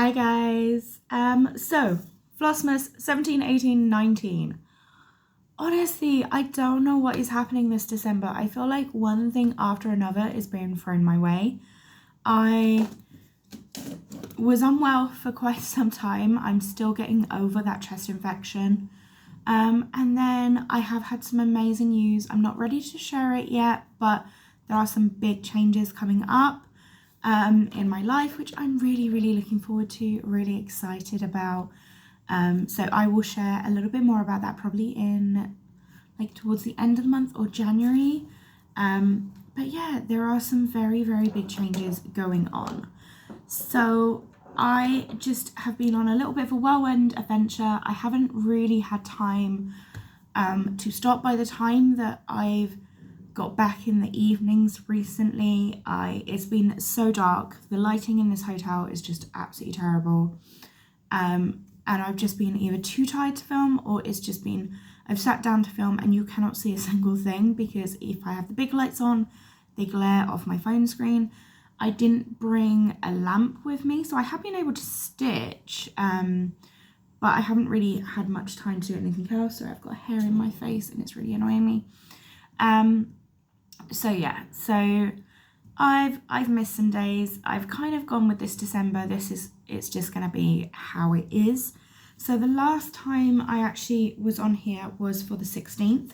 Hi guys. So Flossmas 17, 18, 19. Honestly, I don't know what is happening this December. I feel like one thing after another is being thrown my way. I was unwell for quite some time. I'm still getting over that chest infection. And then I have had some amazing news. I'm not ready to share it yet, but there are some big changes coming up in my life, which I'm really looking forward to, really excited about. So I will share a little bit more about that probably in like towards the end of the month or January. But yeah, there are some very big changes going on. So I just have been on a little bit of a whirlwind adventure. I haven't really had time to stop. By the time that I've got back in the evenings recently, it's been so dark. The lighting in this hotel is just absolutely terrible. And I've just been either too tired to film, or it's just been, I've sat down to film and you cannot see a single thing because if I have the big lights on, they glare off my phone screen. I didn't bring a lamp with me, so I have been able to stitch, but I haven't really had much time to do anything else. So I've got hair in my face and it's really annoying me. So yeah, so I've missed some days. I've kind of gone with this December. It's just gonna be how it is. So the last time I actually was on here was for the 16th.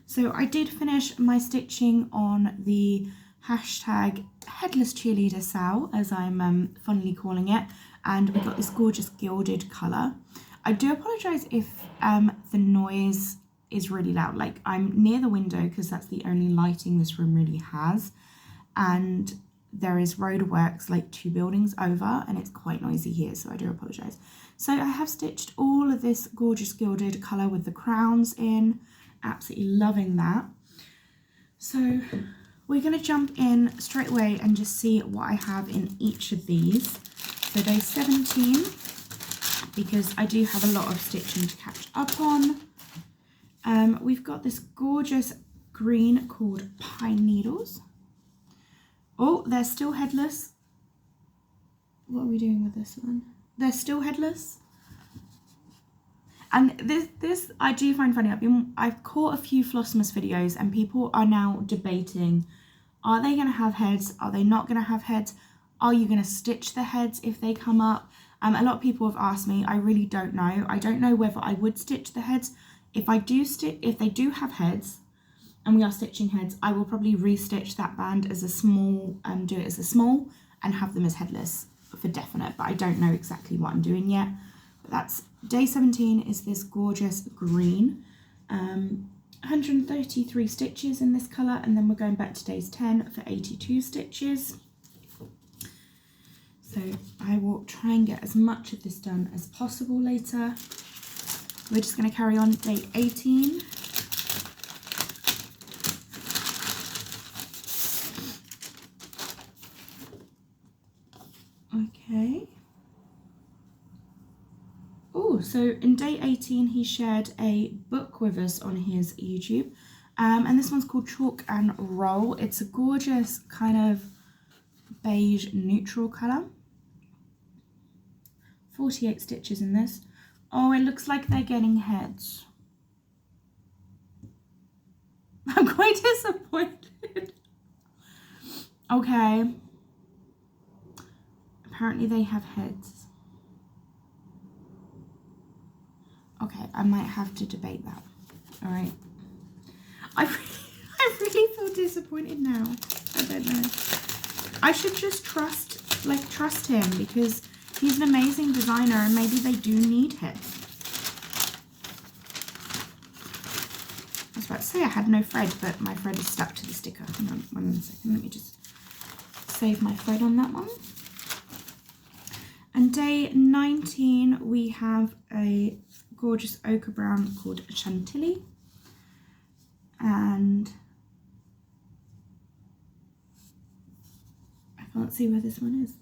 So I did finish my stitching on the hashtag headless cheerleader Sal, as I'm fondly calling it, and we got this gorgeous gilded colour. I do apologise if the noise is really loud. Like, I'm near the window because that's the only lighting this room really has, and there is roadworks like 2 buildings over and it's quite noisy here, so I do apologise. So I have stitched all of this gorgeous gilded colour with the crowns in, absolutely loving that. So we're going to jump in straight away and just see what I have in each of these. So day 17, because I do have a lot of stitching to catch up on. We've got this gorgeous green called Pine Needles. Oh, they're still headless. What are we doing with this one? They're still headless. And this I do find funny. I've caught a few Flossmas videos and people are now debating, are they going to have heads? Are they not going to have heads? Are you going to stitch the heads if they come up? A lot of people have asked me. I really don't know. I don't know whether I would stitch the heads. If they do have heads and we are stitching heads, I will probably restitch that band as a small, do it as a small and have them as headless for definite, but I don't know exactly what I'm doing yet. But that's day 17 is this gorgeous green, 133 stitches in this colour, and then we're going back to days 10 for 82 stitches. So I will try and get as much of this done as possible later. We're just going to carry on day 18. Okay. Oh, so in day 18 he shared a book with us on his YouTube, and this one's called Chalk and Roll. It's a gorgeous kind of beige neutral colour. 48 stitches in this. Oh, it looks like they're getting heads. I'm quite disappointed. Okay. Apparently they have heads. Okay, I might have to debate that. All right. I really feel disappointed now. I don't know. I should just trust him because he's an amazing designer and maybe they do need heads. I was about to say I had no thread, but my thread is stuck to the sticker. Hang on 1 second. Let me just save my thread on that one. And day 19, we have a gorgeous ochre brown called Chantilly. And I can't see where this one is.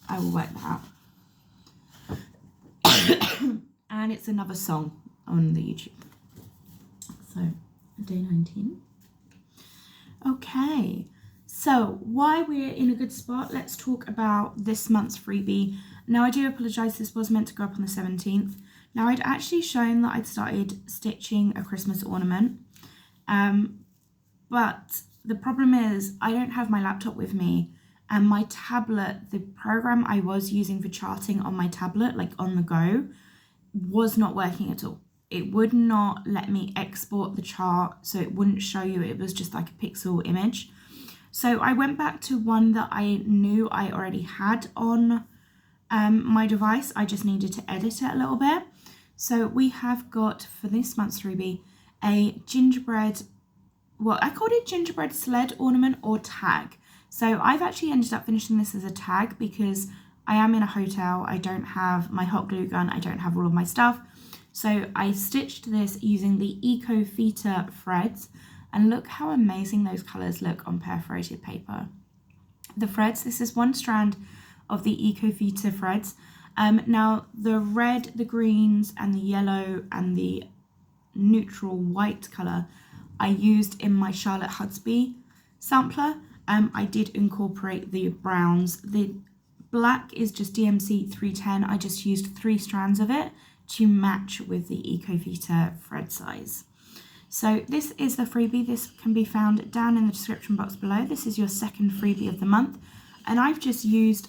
I will work that out. And it's another song on the YouTube. So, day 19. Okay. So while we're in a good spot, let's talk about this month's freebie. Now, I do apologise, this was meant to go up on the 17th. Now, I'd actually shown that I'd started stitching a Christmas ornament, but the problem is I don't have my laptop with me, and my tablet, the program I was using for charting on my tablet, like on the go, was not working at all. It would not let me export the chart, so it wouldn't show you. It was just like a pixel image. So I went back to one that I knew I already had on my device. I just needed to edit it a little bit. So we have got, for this month's freebie, a gingerbread, well, I called it gingerbread sled ornament or tag. So I've actually ended up finishing this as a tag because I am in a hotel. I don't have my hot glue gun. I don't have all of my stuff. So I stitched this using the Eco Feta threads, and look how amazing those colours look on perforated paper. The threads, this is one strand of the Eco Feta threads. Now the red, the greens and the yellow and the neutral white colour I used in my Charlotte Hudsby sampler. I did incorporate the browns. The black is just DMC 310. I just used 3 strands of it to match with the Eco Feta thread size. So this is the freebie. This can be found down in the description box below. This is your second freebie of the month. And I've just used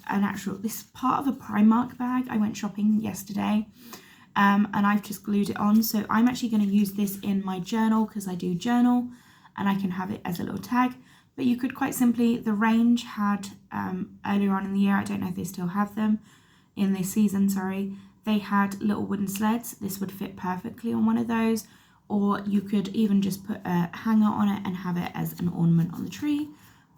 this is part of a Primark bag. I went shopping yesterday and I've just glued it on. So I'm actually going to use this in my journal because I do journal, and I can have it as a little tag. But you could quite simply, the range had earlier on in the year, I don't know if they still have them in this season, sorry, they had little wooden sleds. This would fit perfectly on one of those, or you could even just put a hanger on it and have it as an ornament on the tree.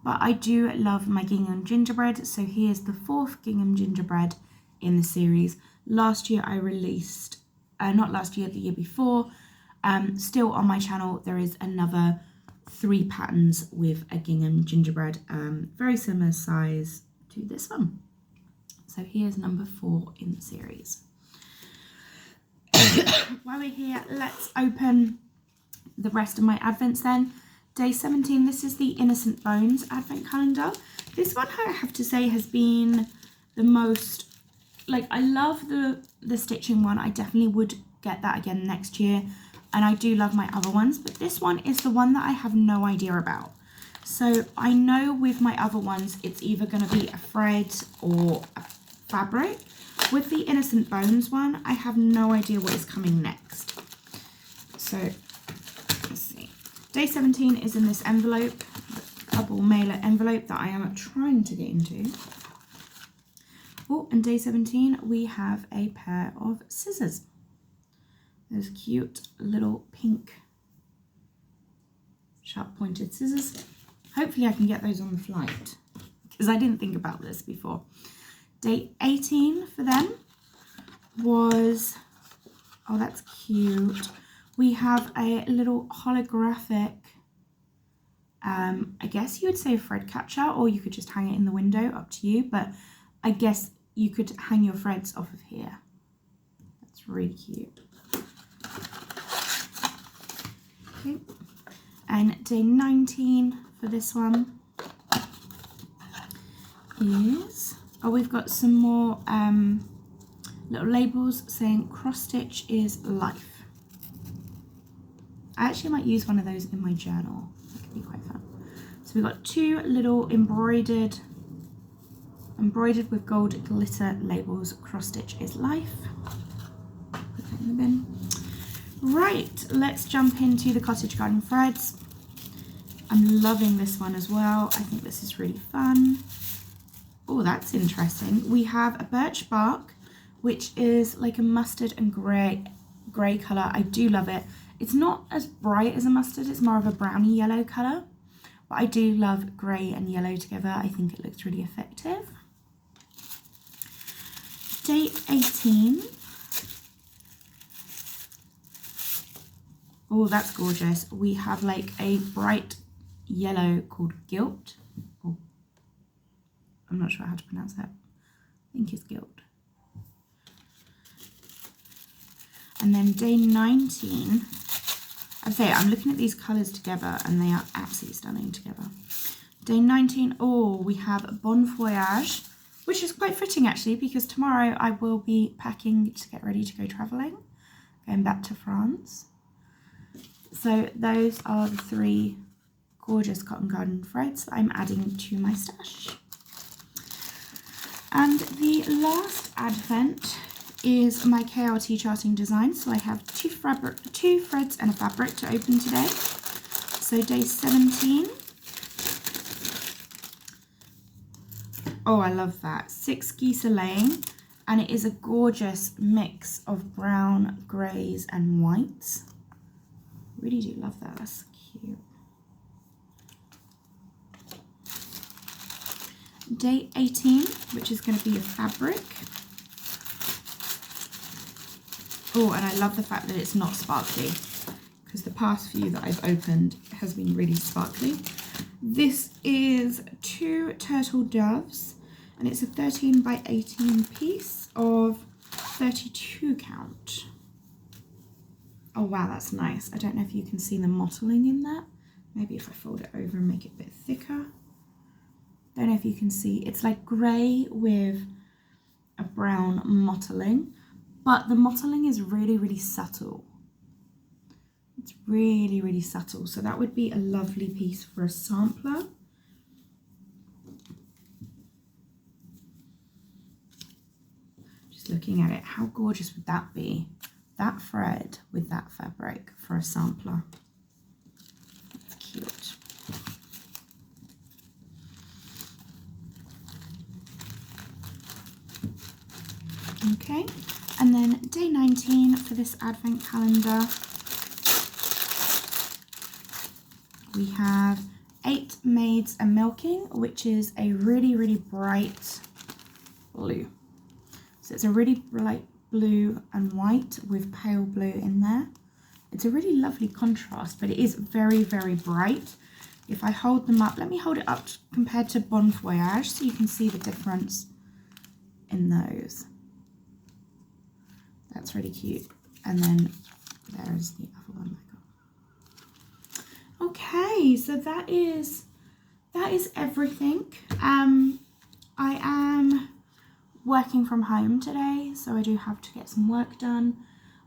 But I do love my gingham gingerbread, so here's the 4th gingham gingerbread in the series. Last year I released, not last year, the year before, still on my channel there is another 3 patterns with a gingham gingerbread, very similar size to this one. So here's number 4 in the series. While we're here, let's open the rest of my advents then. Day 17, this is the Innocent Bones advent calendar. This one, I have to say, has been the most, like, I love the stitching one. I definitely would get that again next year. And I do love my other ones, but this one is the one that I have no idea about. So I know with my other ones, it's either going to be a thread or a fabric. With the Innocent Bones one, I have no idea what is coming next. So let's see. Day 17 is in this envelope, double mailer envelope that I am trying to get into. Oh, and day 17, we have a pair of scissors. Those cute little pink sharp pointed scissors. Hopefully I can get those on the flight because I didn't think about this before. Day 18 for them was, oh, that's cute. We have a little holographic, I guess you would say a thread catcher, or you could just hang it in the window, up to you, but I guess you could hang your threads off of here. That's really cute. Okay. And day 19 for this one is, oh, we've got some more little labels saying cross stitch is life. I actually might use one of those in my journal. That could be quite fun. So we've got 2 little embroidered with gold glitter labels. Cross stitch is life. Put that in the bin. Right, let's jump into the Cottage Garden threads. I'm loving this one as well. I think this is really fun. Oh, that's interesting. We have a birch bark, which is like a mustard and grey colour. I do love it. It's not as bright as a mustard, it's more of a browny yellow colour. But I do love grey and yellow together. I think it looks really effective. Day 18. Oh, that's gorgeous. We have like a bright yellow called Gilt. Oh, I'm not sure how to pronounce that. I think it's Gilt. And then day 19, I'd say I'm looking at these colours together and they are absolutely stunning together. Day 19, oh, we have Bon Voyage, which is quite fitting actually, because tomorrow I will be packing to get ready to go travelling, going back to France. So those are the 3 gorgeous cotton garden threads that I'm adding to my stash. And the last advent is my KRT charting design. So I have 2 threads and a fabric to open today. So day 17. Oh, I love that. 6 geese are laying, and it is a gorgeous mix of brown, greys and whites. Really do love that. That's cute. Day 18, which is going to be a fabric. Oh, and I love the fact that it's not sparkly, because the past few that I've opened has been really sparkly. This is 2 turtle doves, and it's a 13 by 18 piece of 32 count. Oh wow, that's nice. I don't know if you can see the mottling in that. Maybe if I fold it over and make it a bit thicker. Don't know if you can see. It's like grey with a brown mottling, but the mottling is really, really subtle. It's really, really subtle. So that would be a lovely piece for a sampler. Just looking at it, how gorgeous would that be? That thread with that fabric for a sampler. That's cute. Okay, and then day 19 for this advent calendar, we have 8 Maids a Milking, which is a really, really bright blue. So it's a really bright blue and white with pale blue in there. It's a really lovely contrast, but it is very, very bright. If I hold them up, let me hold it up compared to Bon Voyage so you can see the difference in those. That's really cute. And then there's the other one I got. Okay, so that is everything. I am working from home today, so I do have to get some work done.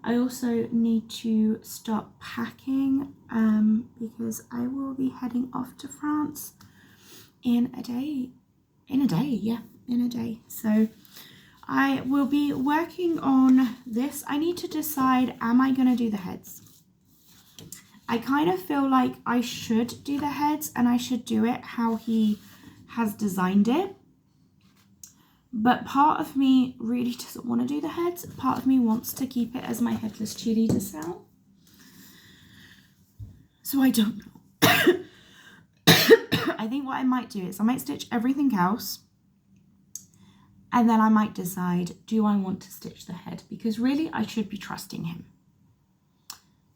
I also need to stop packing because I will be heading off to France in a day. So I will be working on this. I need to decide, am I going to do the heads? I kind of feel like I should do the heads and I should do it how he has designed it. But part of me really doesn't want to do the heads. Part of me wants to keep it as my headless cheerleader style. So I don't know. I think what I might do is I might stitch everything else. And then I might decide, do I want to stitch the head? Because really, I should be trusting him.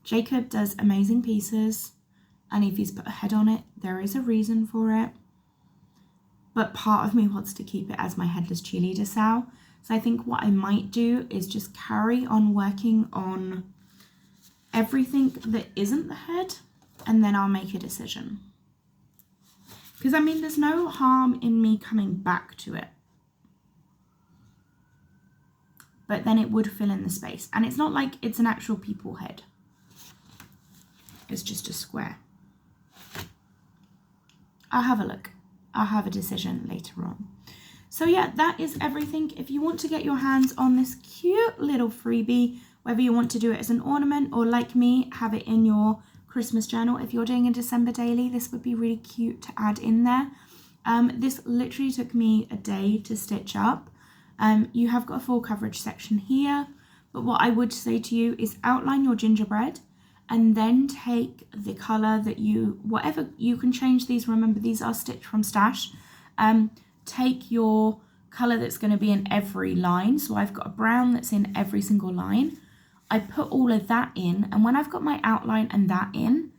Jacob does amazing pieces. And if he's put a head on it, there is a reason for it. But part of me wants to keep it as my headless cheerleader style. So I think what I might do is just carry on working on everything that isn't the head. And then I'll make a decision. Because I mean, there's no harm in me coming back to it. But then it would fill in the space. And it's not like it's an actual people head. It's just a square. I'll have a look. I'll have a decision later on. So yeah, that is everything. If you want to get your hands on this cute little freebie, whether you want to do it as an ornament or like me, have it in your Christmas journal. If you're doing a December daily, this would be really cute to add in there. This literally took me a day to stitch up. You have got a full coverage section here, but what I would say to you is outline your gingerbread and then take the colour that whatever, you can change these, remember these are stitched from stash. Take your colour that's going to be in every line, so I've got a brown that's in every single line. I put all of that in, and when I've got my outline and that in,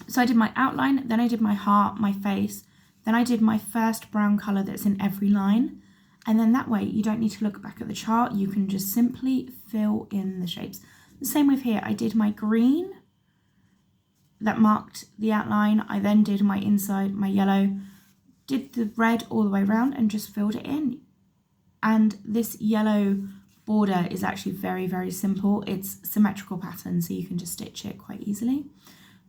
so I did my outline, then I did my heart, my face, then I did my first brown colour that's in every line. And then that way you don't need to look back at the chart. You can just simply fill in the shapes. The same with here. I did my green, that marked the outline. I then did my inside, my yellow, did the red all the way around and just filled it in. And this yellow border is actually very, very simple. It's symmetrical pattern, so you can just stitch it quite easily.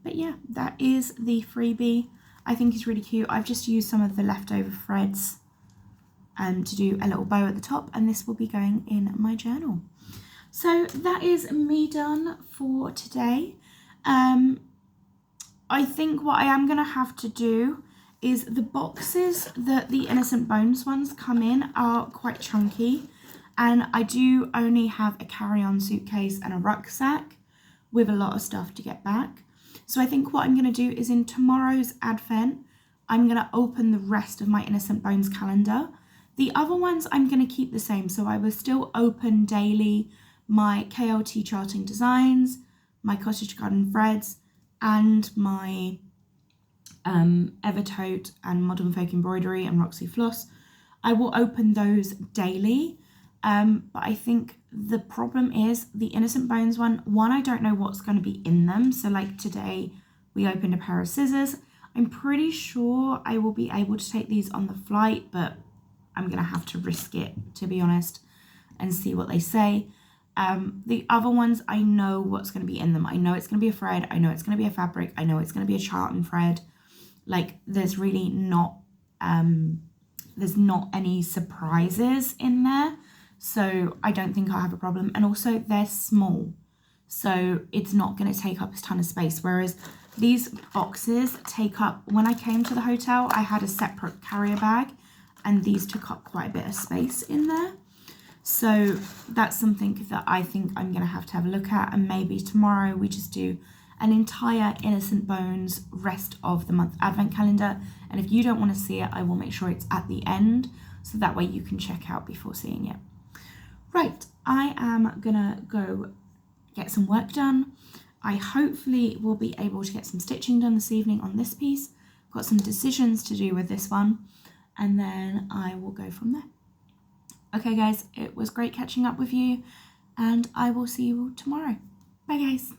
But yeah, that is the freebie. I think it's really cute. I've just used some of the leftover threads to do a little bow at the top, and this will be going in my journal. So that is me done for today. I think what I am going to have to do is the boxes that the Innocent Bones ones come in are quite chunky, and I do only have a carry-on suitcase and a rucksack with a lot of stuff to get back. So I think what I'm going to do is in tomorrow's advent, I'm going to open the rest of my Innocent Bones calendar. The other ones I'm going to keep the same, so I will still open daily my KLT charting designs, my cottage garden threads, and my Evertote and Modern Folk Embroidery and Roxy Floss. I will open those daily, but I think the problem is the Innocent Bones one, I don't know what's going to be in them. So like today we opened a pair of scissors. I'm pretty sure I will be able to take these on the flight, but I'm going to have to risk it, to be honest, and see what they say. The other ones, I know what's going to be in them. I know it's going to be a thread. I know it's going to be a fabric. I know it's going to be a tartan thread. Like there's really not, there's not any surprises in there. So I don't think I'll have a problem. And also they're small, so it's not going to take up a ton of space. Whereas these boxes take up, when I came to the hotel, I had a separate carrier bag and these took up quite a bit of space in there. So that's something that I think I'm going to have a look at. And maybe tomorrow we just do an entire Innocent Bones rest of the month advent calendar. And if you don't want to see it, I will make sure it's at the end, so that way you can check out before seeing it. Right, I am gonna go get some work done. I hopefully will be able to get some stitching done this evening on this piece. Got some decisions to do with this one, and then I will go from there. Okay guys, it was great catching up with you, and I will see you all tomorrow. Bye guys.